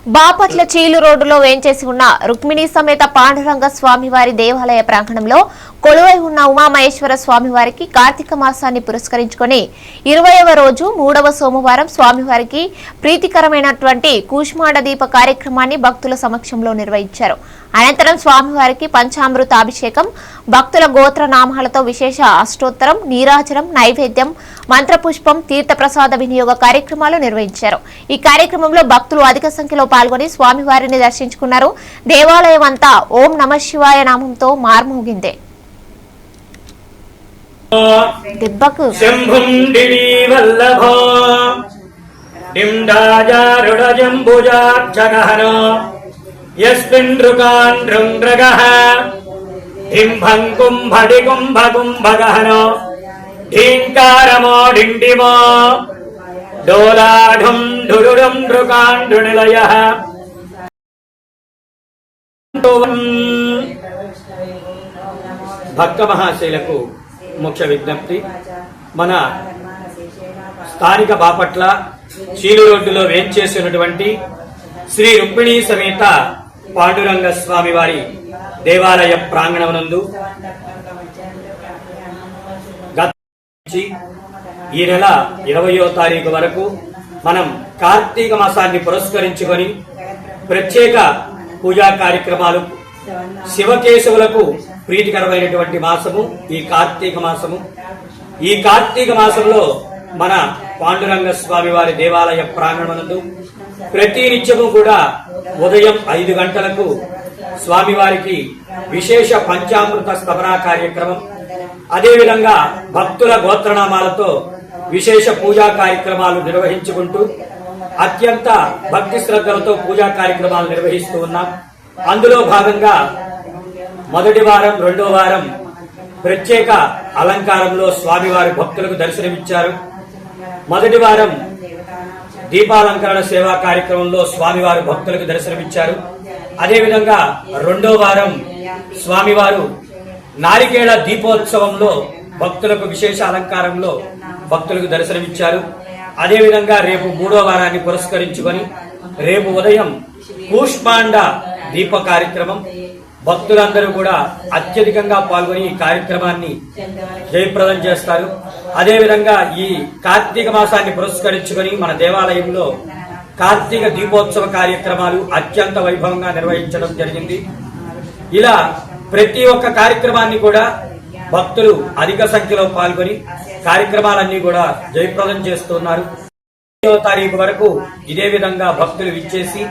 బాపట్ల చీలు రోడ్డులో వేంచేసి ఉన్న రుక్మిణి సమేత పాండురంగ స్వామివారి దేవాలయ ప్రాంగణంలో కొలువై ఉన్న ఉమామహేశ్వర స్వామివారికి కార్తీక మాసాన్ని పురస్కరించుకొని 20వ రోజు 3వ సోమవారం స్వామివారికి ప్రీతికరమైనటువంటి కూష్మాండ దీప కార్యక్రమాన్ని భక్తుల సమక్షంలో నిర్వహించారు. అనంతరం స్వామివారికి పంచామృతాభిషేకం, భక్తుల గోత్ర నామాలతో విశేష అష్టోత్తరం, నీరాజనం, నైవేద్యం, మంత్రపుష్పం, తీర్థప్రసాద వినియోగ కార్యక్రమాలు నిర్వహించారు. ఈ కార్యక్రమంలో భక్తులు అధిక సంఖ్యలో పాల్గొని స్వామివారిని దర్శించుకున్నారు. దేవాలయం అంతా ఓం నమః శివాయ నామంతో మార్మోగిందే. దెబ్బకు భక్త మహాశైలకు ముఖ్య విజ్ఞప్తి. మన స్థానిక బాపట్ల చీలు రోడ్డులో వేంచేసినటువంటి శ్రీ రుక్మిణీ సమేత పాండురంగ స్వామి వారి దేవాలయ ప్రాంగణమునందు ఈ నెల 20వ తారీఖు వరకు మనం కార్తీక మాసాన్ని పురస్కరించుకొని ప్రత్యేక పూజా కార్యక్రమాలు, శివకేశవులకు ప్రీతికరమైనటువంటి మాసము ఈ కార్తీక మాసము. ఈ కార్తీక మాసంలో మన పాండురంగ స్వామి వారి దేవాలయ ప్రాంగణమునందు ప్రతి నిత్యము కూడా ఉదయం 5 గంటలకు స్వామివారికి విశేష పంచామృత స్తవన కార్యక్రమం, అదేవిధంగా భక్తుల గోత్రనామాలతో విశేష పూజా కార్యక్రమాలు నిర్వహించుకుంటూ అత్యంత భక్తి శ్రద్ధలతో పూజా కార్యక్రమాలు నిర్వహిస్తూ ఉన్నాం. అందులో భాగంగా మొదటి వారం, రెండో వారం ప్రత్యేక అలంకారంలో స్వామివారి భక్తులకు దర్శనమిచ్చారు. మొదటి వారం దీపాలంకరణ సేవా కార్యక్రమంలో స్వామివారు భక్తులకు దర్శనమిచ్చారు. అదేవిధంగా రెండో వారం స్వామివారు నారికేళ దీపోత్సవంలో భక్తులకు విశేష అలంకారంలో భక్తులకు దర్శనమిచ్చారు. అదేవిధంగా రేపు 3వ వారాన్ని పురస్కరించుకొని రేపు ఉదయం కూష్మాండ దీప కార్యక్రమం, భక్తులందరూ కూడా అత్యధికంగా పాల్గొని ఈ కార్యక్రమాన్ని జయప్రదం చేస్తారు. అదేవిధంగా ఈ కార్తీక మాసాన్ని పురస్కరించుకొని మన దేవాలయంలో కార్తీక దీపోత్సవ కార్యక్రమాలు అత్యంత వైభవంగా నిర్వహించడం జరిగింది. ఇలా ప్రతి ఒక్క కార్యక్రమాన్ని కూడా భక్తులు అధిక సంఖ్యలో పాల్గొని కార్యక్రమాలన్నీ కూడా జయప్రదం చేస్తున్నారు. 20వ తారీఖు వరకు ఇదే విధంగా భక్తులు విచ్చేసి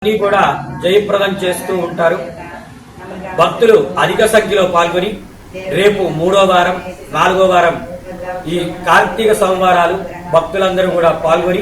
అన్ని కూడా జయప్రదం చేస్తూ ఉంటారు. భక్తులు అధిక సంఖ్యలో పాల్గొని రేపు 3వ వారం, 4వ వారం ఈ కార్తీక సోమవారాలు భక్తులందరూ కూడా పాల్గొని